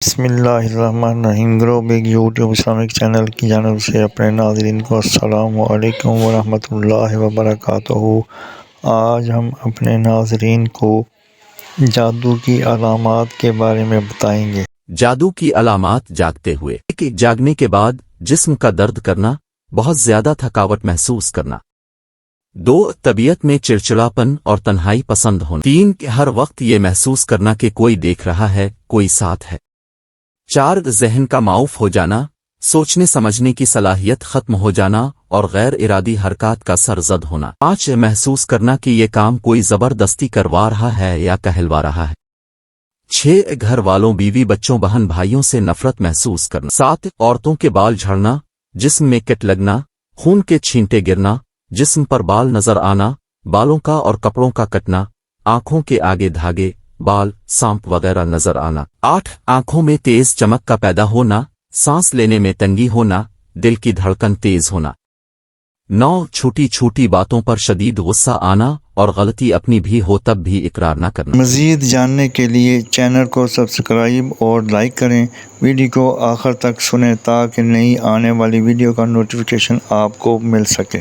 بسم اللہ الرحمن الرحیم۔ گرو بگ یوٹیوب اسلامک چینل کی جانب سے اپنے ناظرین کو السلام علیکم ورحمۃ اللہ وبرکاتہ۔ آج ہم اپنے ناظرین کو جادو کی علامات کے بارے میں بتائیں گے۔ جادو کی علامات: جاگتے ہوئے جاگنے کے بعد جسم کا درد کرنا، بہت زیادہ تھکاوٹ محسوس کرنا۔ 2 طبیعت میں چڑچڑاپن اور تنہائی پسند ہونا۔ 3 کہ ہر وقت یہ محسوس کرنا کہ کوئی دیکھ رہا ہے، کوئی ساتھ ہے۔ 4 ذہن کا معاف ہو جانا، سوچنے سمجھنے کی صلاحیت ختم ہو جانا اور غیر ارادی حرکات کا سرزد ہونا۔ 5 محسوس کرنا کہ یہ کام کوئی زبردستی کروا رہا ہے یا کہلوا رہا ہے۔ 6 گھر والوں، بیوی، بچوں، بہن بھائیوں سے نفرت محسوس کرنا۔ 7 عورتوں کے بال جھڑنا، جسم میں کٹ لگنا، خون کے چھینٹے گرنا، جسم پر بال نظر آنا، بالوں کا اور کپڑوں کا کٹنا، آنکھوں کے آگے دھاگے، بال، سانپ وغیرہ نظر آنا۔ 8 آنکھوں میں تیز چمک کا پیدا ہونا، سانس لینے میں تنگی ہونا، دل کی دھڑکن تیز ہونا۔ 9 چھوٹی چھوٹی باتوں پر شدید غصہ آنا اور غلطی اپنی بھی ہو تب بھی اقرار نہ کرنا۔ مزید جاننے کے لیے چینل کو سبسکرائب اور لائک کریں، ویڈیو کو آخر تک سنیں تاکہ نئی آنے والی ویڈیو کا نوٹیفیکیشن آپ کو مل سکے۔